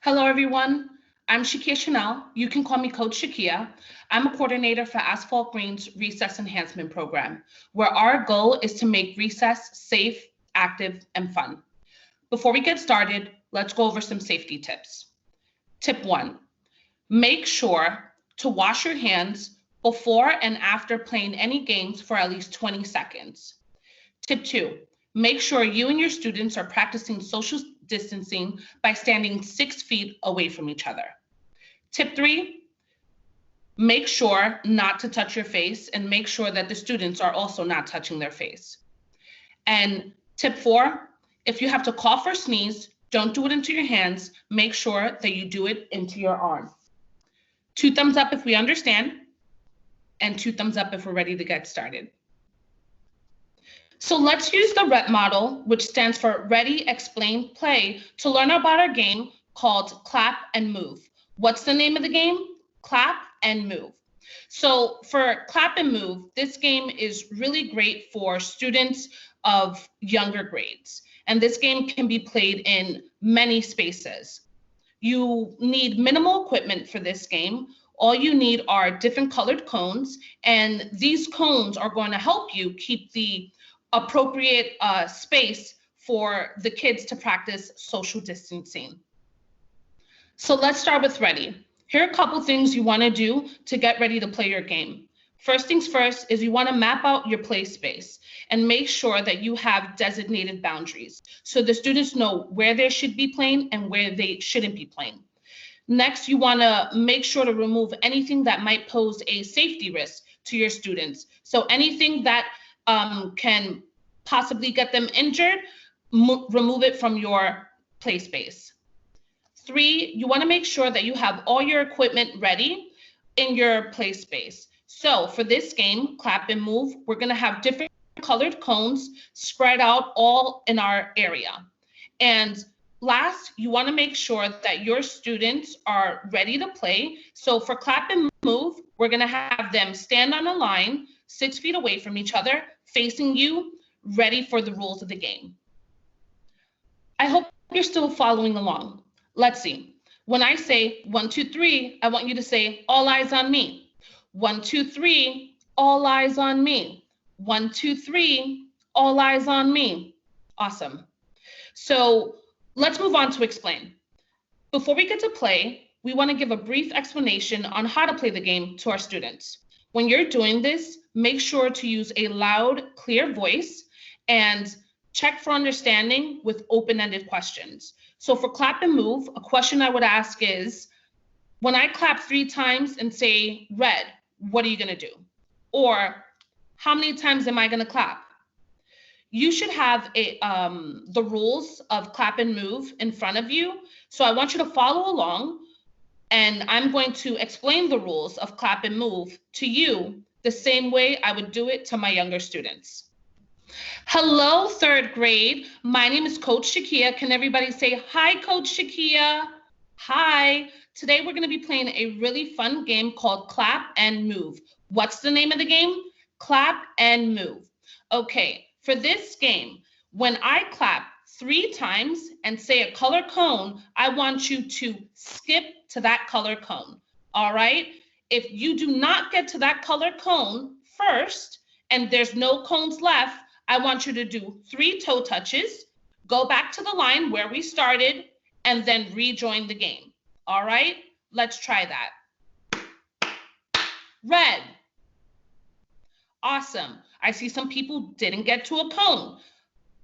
Hello, everyone. I'm Shakya. You can call me Coach Shakya. I'm a coordinator for Asphalt Green's Recess Enhancement Program, where our goal is to make recess safe, active, and fun. Before we get started, let's go over some safety tips. Tip 1, make sure to wash your hands before and after playing any games for at least 20 seconds. Tip 2, make sure you and your students are practicing social distancing by standing 6 feet away from each other. Tip 3, make sure not to touch your face and make sure that the students are also not touching their face. And tip 4, if you have to cough or sneeze, don't do it into your hands. Make sure that you do it into your arm. 2 thumbs up if we understand, and 2 thumbs up if we're ready to get started. So let's use the REP model, which stands for Ready, Explain, Play, to learn about our game called Clap and Move. What's the name of the game? Clap and Move. So for Clap and Move, this game is really great for students of younger grades. And this game can be played in many spaces. You need minimal equipment for this game. All you need are different colored cones, and these cones are going to help you keep the appropriate space for the kids to practice social distancing. So let's start with ready. Here are a couple things you want to do to get ready to play your game. First things first is you want to map out your play space and make sure that you have designated boundaries so the students know where they should be playing and where they shouldn't be playing. Next, you want to make sure to remove anything that might pose a safety risk to your students. So anything that can possibly get them injured, remove it from your play space. 3, you want to make sure that you have all your equipment ready in your play space. So for this game, Clap and Move, we're going to have different colored cones spread out all in our area. And last, you want to make sure that your students are ready to play. So for Clap and Move, we're going to have them stand on a line 6 feet away from each other, facing you, ready for the rules of the game. I hope you're still following along. Let's see. When I say 1, 2, 3, I want you to say all eyes on me. 1, 2, 3, all eyes on me. 1, 2, 3, all eyes on me. Awesome. So let's move on to explain. Before we get to play, we want to give a brief explanation on how to play the game to our students. When you're doing this, make sure to use a loud, clear voice and check for understanding with open-ended questions. So for Clap and Move, a question I would ask is, when I clap 3 times and say red, what are you going to do? Or how many times am I going to clap? You should have the rules of Clap and Move in front of you. So I want you to follow along, and I'm going to explain the rules of Clap and Move to you the same way I would do it to my younger students. Hello, 3rd grade. My name is Coach Shakya. Can everybody say hi, Coach Shakya? Hi. Today we're going to be playing a really fun game called Clap and Move. What's the name of the game? Clap and Move. Okay, for this game, when I clap 3 times and say a color cone, I want you to skip to that color cone. All right? If you do not get to that color cone first and there's no cones left, I want you to do 3 toe touches, go back to the line where we started, and then rejoin the game. All right? Let's try that. Red. Awesome. I see some people didn't get to a cone.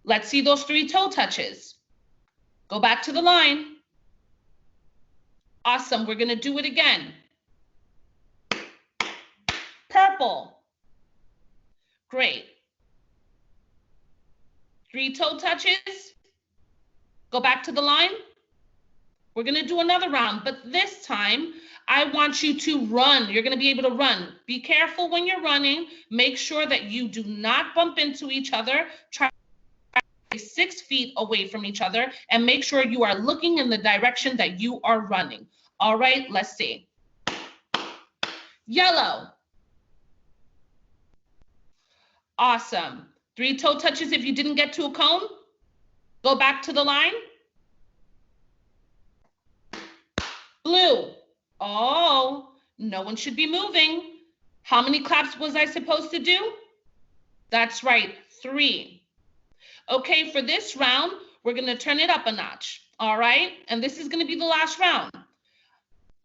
Let's see those 3 toe touches. Go back to the line. Awesome. We're going to do it again. Purple. Great. 3 toe touches. Go back to the line. We're going to do another round, but this time I want you to run. You're going to be able to run. Be careful when you're running. Make sure that you do not bump into each other. Try 6 feet away from each other and make sure you are looking in the direction that you are running. All right, let's see. Yellow. Awesome. 3 toe touches if you didn't get to a cone. Go back to the line. Blue. Oh, no one should be moving. How many claps was I supposed to do? That's right, 3. Okay, for this round, we're going to turn it up a notch. All right, and this is going to be the last round.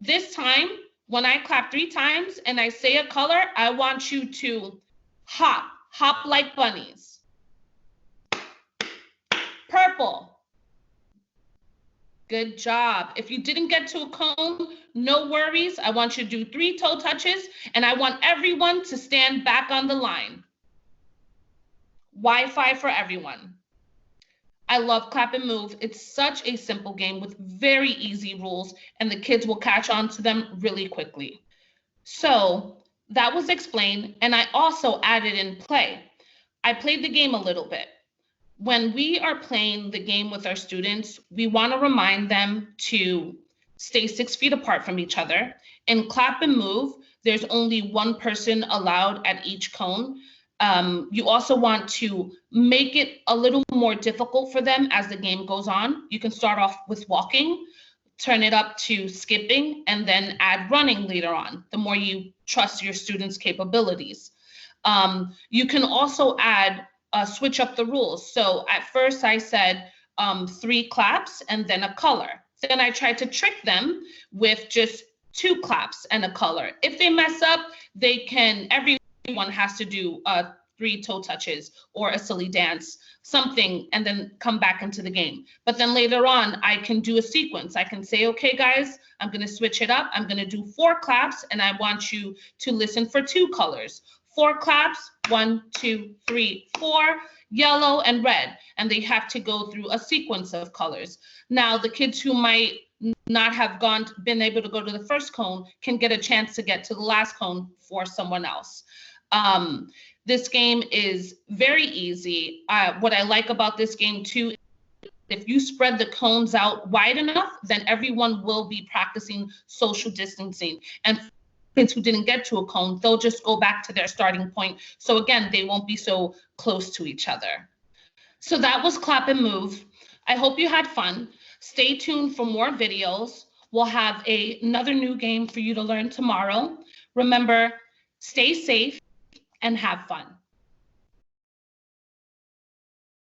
This time, when I clap 3 times and I say a color, I want you to hop, hop like bunnies. Purple. Good job. If you didn't get to a cone, no worries. I want you to do 3 toe touches, and I want everyone to stand back on the line. Wi-Fi for everyone. I love Clap and Move. It's such a simple game with very easy rules, and the kids will catch on to them really quickly. So that was explained, and I also added in play. I played the game a little bit. When we are playing the game with our students, we want to remind them to stay 6 feet apart from each other. In Clap and Move, there's only one person allowed at each cone. You also want to make it a little more difficult for them as the game goes on. You can start off with walking, turn it up to skipping, and then add running later on, the more you trust your students' capabilities. You can also add switch up the rules. So at first I said 3 claps and then a color. Then I tried to trick them with just 2 claps and a color. If they mess up, everyone has to do 3 toe touches or a silly dance, something, and then come back into the game. But then later on, I can do a sequence. I can say, okay, guys, I'm going to switch it up. I'm going to do 4 claps, and I want you to listen for 2 colors. 4 claps, 1, 2, 3, 4, yellow and red, and they have to go through a sequence of colors. Now, the kids who might not have been able to go to the first cone can get a chance to get to the last cone for someone else. This game is very easy. What I like about this game too, if you spread the cones out wide enough, then everyone will be practicing social distancing. And kids who didn't get to a cone, they'll just go back to their starting point. So again, they won't be so close to each other. So that was Clap and Move. I hope you had fun. Stay tuned for more videos. We'll have another new game for you to learn tomorrow. Remember, stay safe and have fun.